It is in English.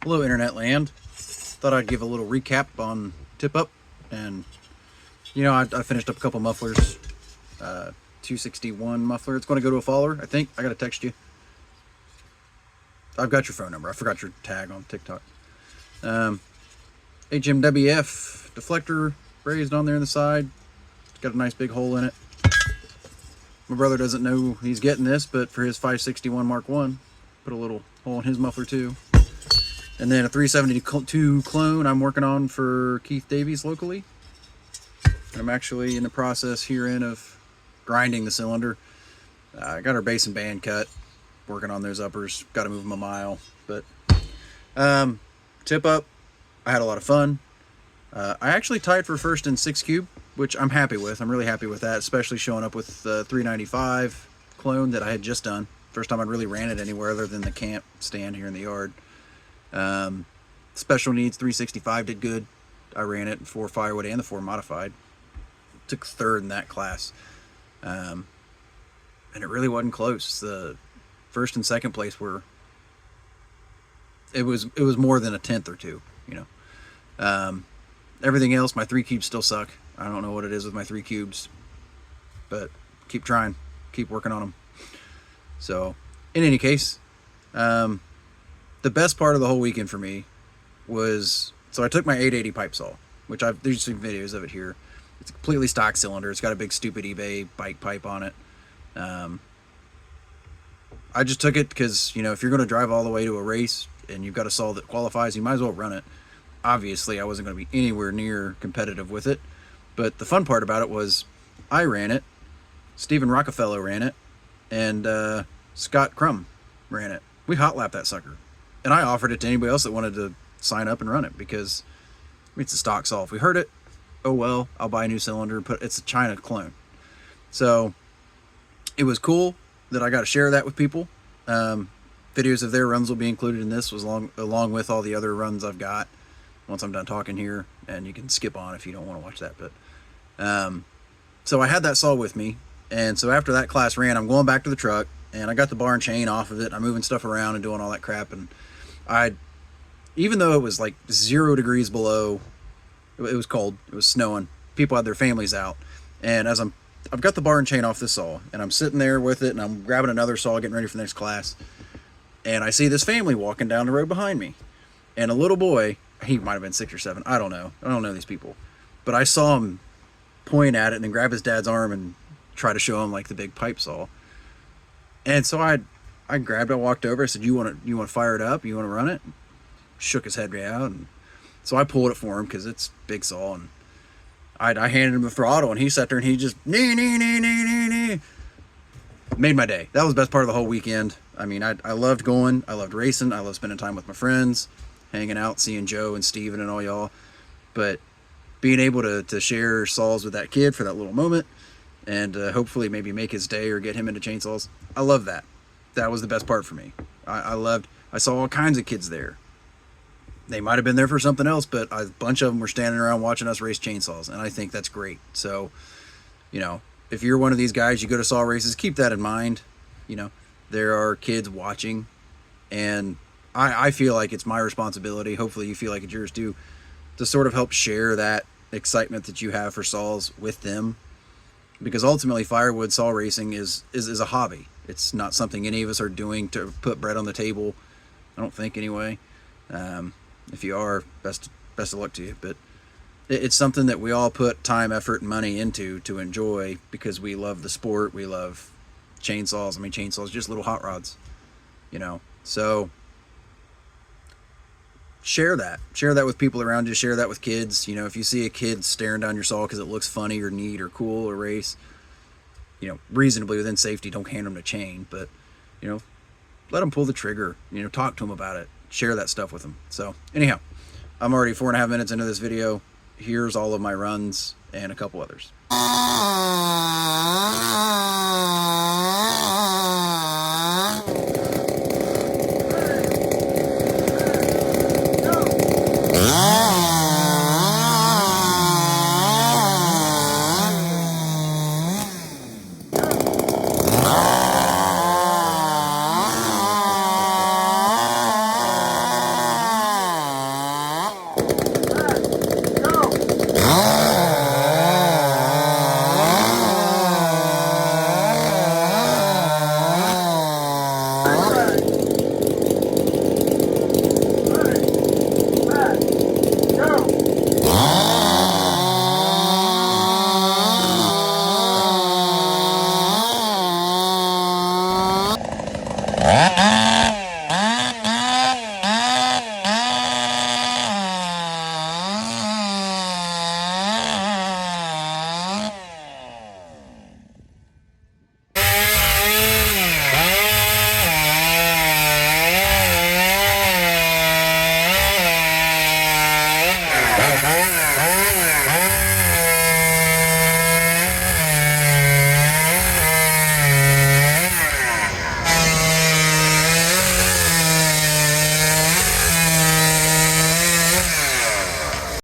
Hello, Internet Land. Thought I'd give a little recap on Tip Up. And, I finished up a couple mufflers. 261 muffler. It's going to go to a follower, I think. I got to text you. I've got your phone number. I forgot your tag on TikTok. HMWF deflector raised on there on the side. It's got a nice big hole in it. My brother doesn't know he's getting this, but for his 561 Mark 1, put a little hole in his muffler too. And then a 372 clone I'm working on for Keith Davies locally. And I'm actually in the process herein of grinding the cylinder. I got our base and band cut. Working on those uppers. Got to move them a mile. But Tip Up, I had a lot of fun. I actually tied for first in 6 cube, which I'm happy with. I'm really happy with that, especially showing up with the 395 clone that I had just done. First time I'd really ran it anywhere other than the camp stand here in the yard. Special Needs 365 did good. I ran it in 4 firewood and the 4 modified. Took third in that class. And it really wasn't close. The first and second place were, it was more than a tenth or two, everything else, my 3 cubes still suck. I don't know what it is with my 3 cubes, but keep trying, keep working on them. So in any case, the best part of the whole weekend for me was, so I took my 880 pipe saw, which there's some videos of it here. It's a completely stock cylinder. It's got a big stupid eBay bike pipe on it. I just took it because, if you're going to drive all the way to a race and you've got a saw that qualifies, you might as well run it. Obviously, I wasn't going to be anywhere near competitive with it. But the fun part about it was I ran it, Stephen Rockefeller ran it, and Scott Crum ran it. We hot lapped that sucker. And I offered it to anybody else that wanted to sign up and run it because it's a stock saw. If we hurt it, oh well, I'll buy a new cylinder. It's a China clone. So it was cool that I got to share that with people. Videos of their runs will be included in this, along with all the other runs I've got once I'm done talking here, and you can skip on if you don't want to watch that. But so I had that saw with me, and so after that class ran, I'm going back to the truck, and I got the bar and chain off of it. I'm moving stuff around and doing all that crap, and even though it was like 0 degrees below, it was cold, it was snowing, people had their families out, and I've got the bar and chain off this saw, and I'm sitting there with it, and I'm grabbing another saw, getting ready for the next class, and I see this family walking down the road behind me, and a little boy, he might have been 6 or 7, I don't know these people, but I saw him point at it and then grab his dad's arm and try to show him like the big pipe saw. And so I grabbed it, I walked over, I said, you want to fire it up, you want to run it? Shook his head right out, and so I pulled it for him because it's big saw, and I handed him the throttle, and he sat there and he just nee. Made my day. That was the best part of the whole weekend. I mean, I loved going, I loved racing, I loved spending time with my friends, hanging out, seeing Joe and Steven and all y'all. But being able to share saws with that kid for that little moment, and hopefully maybe make his day or get him into chainsaws, I love that. That was the best part for me. I saw all kinds of kids there. They might have been there for something else, but a bunch of them were standing around watching us race chainsaws, and I think that's great. So, if you're one of these guys, you go to saw races, keep that in mind. There are kids watching, and I feel like it's my responsibility, hopefully you feel like it's yours too, to sort of help share that excitement that you have for saws with them. Because ultimately, firewood saw racing is a hobby. It's not something any of us are doing to put bread on the table. I don't think, anyway. If you are, best of luck to you. But it's something that we all put time, effort, and money into to enjoy because we love the sport. We love chainsaws. I mean, chainsaws, just little hot rods, So share that with people around you. Share that with kids. If you see a kid staring down your saw because it looks funny or neat or cool or race, reasonably within safety, don't hand them the chain, but let them pull the trigger. Talk to them about it. Share that stuff with them. So anyhow, I'm already 4.5 minutes into this video. Here's all of my runs and a couple others.